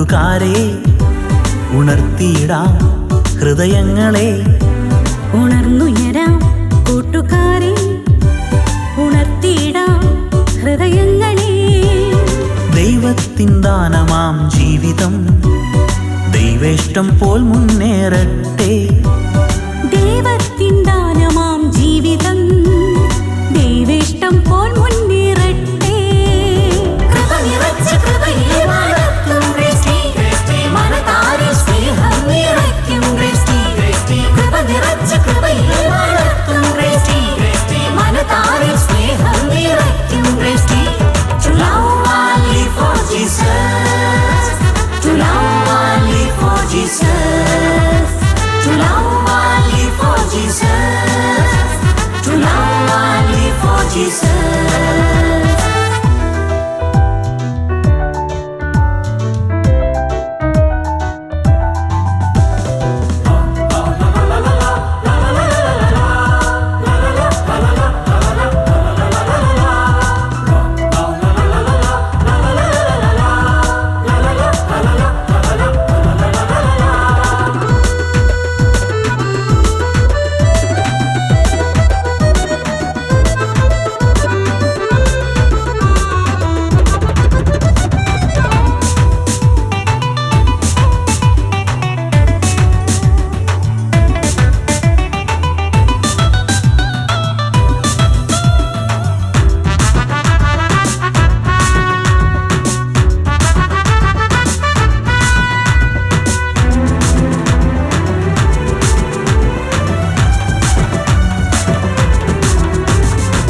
കൂട്ടുകാരെ ഉണർത്തിയിടാം ഹൃദയങ്ങളെ. ഉണർന്നുയരാം കൂട്ടുകാരെ, ഉണർത്തിയിടാം ഹൃദയങ്ങളെ. ദൈവത്തിൻ ദാനമാം ജീവിതം ദൈവേഷ്ടം പോൽ മുന്നേറട്ടെ. ദൈവത്തിൻ ദാനമാം ജീവിതം ദൈവേഷ്ടം പോൽ മുന്നേറട്ടെ. കൃപ നിറച്ച കൃപയെ വളർത്തും ക്രിസ്റ്റി, മനതാരിൽ സ്നേഹം നിറയ്ക്കും ക്രിസ്റ്റി. കൃപ നിറച്ച കൃപയെ വളർത്തും ക്രിസ്റ്റി, മനതാരിൽ സ്നേഹം നിറയ്ക്കും Christy. To love and live for Jesus, to love and live for Jesus, to love and live for Jesus, to love and live for Jesus.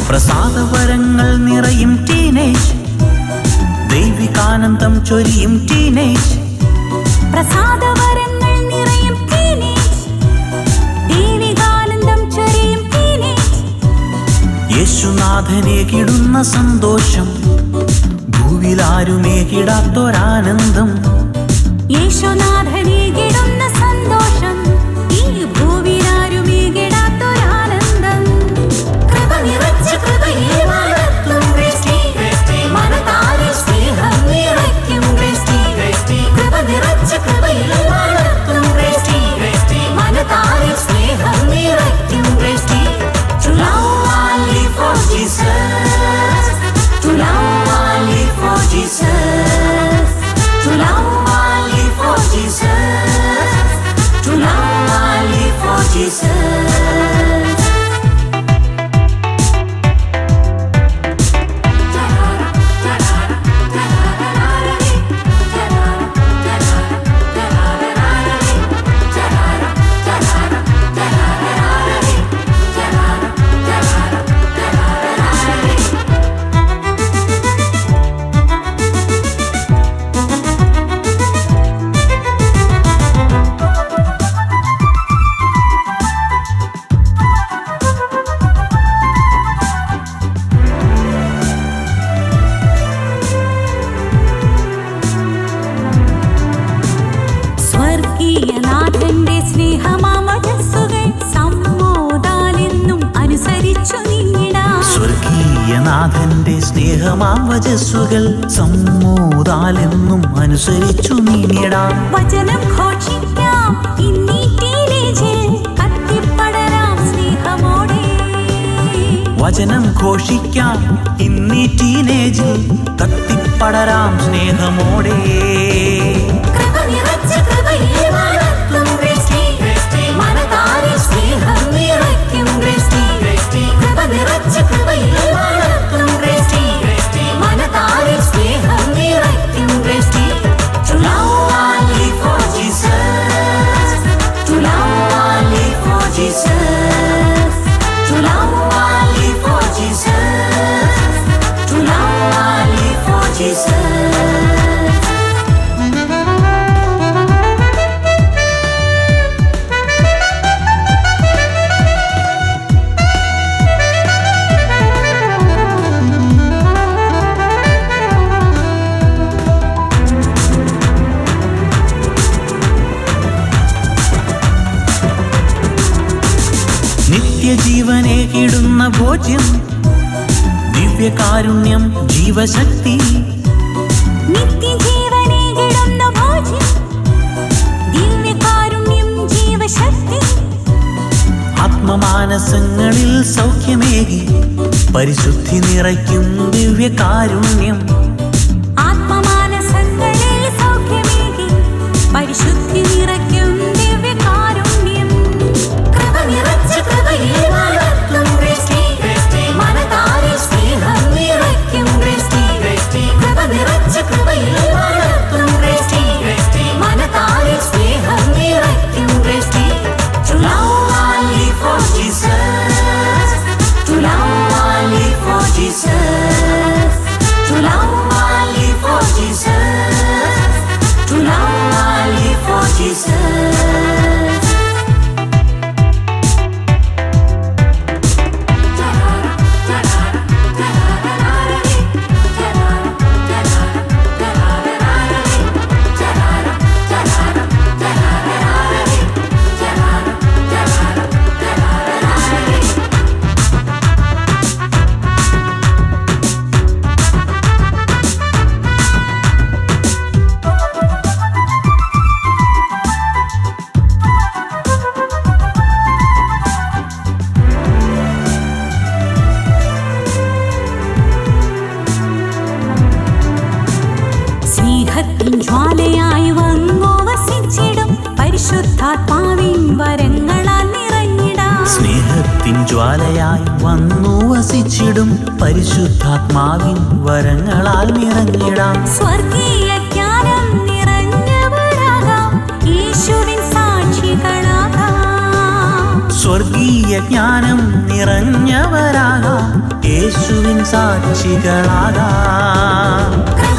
പ്രസാദവരങ്ങൾ നിറയും ടീനേജ്, ദൈവികാനന്ദം ചൊരിയും ടീനേജ്. പ്രസാദവരങ്ങൾ നിറയും ടീനേജ്, ദൈവികാനന്ദം ചൊരിയും ടീനേജ്. യേശുനാഥനെ കിടുന്ന സന്തോഷം ഭൂവിലാരുമേ കിടാത്തൊരാനന്ദം. യേശുനാഥനെ കിടുന്ന സന്തോഷം ഈ ഭൂവിലാരുമേ കിടാത്തൊരാനന്ദം. കൃപ നിറച്ച കൃപയെ വളർത്തും ക്രിസ്റ്റി, മനതാരിൽ സ്നേഹം നിറയ്ക്കും ക്രിസ്റ്റി. കൃപ നിറച്ച കൃപയെ വളർത്തും ക്രിസ്റ്റി, മനതാരിൽ സ്നേഹം നിറയ്ക്കും Christy. To love and live for Jesus, to love and live for Jesus, to love and live for Jesus, to love and live for Jesus. സ്വർഗീയനാഥന്റെ സ്നേഹമാവജസ്സുകൾ സമ്മോദാലെന്നും അനുസരിച്ചു നീങ്ങിടാം. സ്വർഗീയനാഥന്റെ സ്നേഹമാം വചസ്സുകൾ സമ്മോദാലെന്നും അനുസരിച്ചു നീങ്ങിടാം. വചനം ഘോഷിക്കാം ഇന്നീ ടീനേജിൽ, കത്തിപ്പടരാം സ്നേഹമോടെ. വചനം ഘോഷിക്കാം ഇന്നീ ടീനേജിൽ, കത്തിപ്പടരാം സ്നേഹമോടെ. കൃപ നിറച്ച കൃപയെ വളർത്തും ക്രിസ്റ്റി, മനതാരിൽ സ്നേഹം നിറയ്ക്കും ക്രിസ്റ്റി. കൃപ നിറച്ച കൃപയെ വളർത്തും ക്രിസ്റ്റി, മനതാരിൽ സ്നേഹം നിറയ്ക്കും Christy. To love and live for Jesus, to love and live for Jesus, to love and live for Jesus, to love and live for Jesus. നിത്യജീവനെ കിടുന്ന ഭോജ്യം, ദിവ്യകാരുണ്യം ജീവശക്തി. നിത്യജീവനെ കിടുന്ന ഭോജ്യം, ഭോജ്യം ദിവ്യകാരുണ്യം ജീവശക്തി ആത്മമാനസങ്ങളിൽ സൗഖ്യമേകി പരിശുദ്ധി നിറയ്ക്കും ദിവ്യകാരുണ്യം ആത്മമാനസങ്ങളിൽ സൗഖ്യമേകി പരിശുദ്ധി നിറയ്ക്കും ദിവ്യകാരുണ്യം കൃപ നിറച്ച കൃപയിൽ വളർത്തും ക്രിസ്റ്റി മനതാരിൽ സ്നേഹം നിറയ്ക്കും ക്രിസ്റ്റി കൃപ നിറച്ച കൃപയിൽ വളർത്തും ക്രിസ്റ്റി മനതാരിൽ സ്നേഹം നിറയ്ക്കും Christy To love only for Jesus, to love only for Jesus, to love only for Jesus, to love only for Jesus. സ്നേഹത്തിൻ ജ്വാലയായി വന്നു വസിച്ചിടും പരിശുദ്ധാത്മാവിൻ വരങ്ങളാൽ നിറഞ്ഞിടാം സ്നേഹത്തിൻ ജ്വാലയായി വന്നു വസിച്ചിടും പരിശുദ്ധാത്മാവിൻ വരങ്ങളാൽ നിറഞ്ഞിടാം സ്വർഗീയ ജ്ഞാനം നിറഞ്ഞവരാകാം യേശുവിൻ സാക്ഷികളാകാം സ്വർഗീയ ജ്ഞാനം നിറഞ്ഞവരാകാം യേശുവിൻ സാക്ഷികളാകാം കൃപ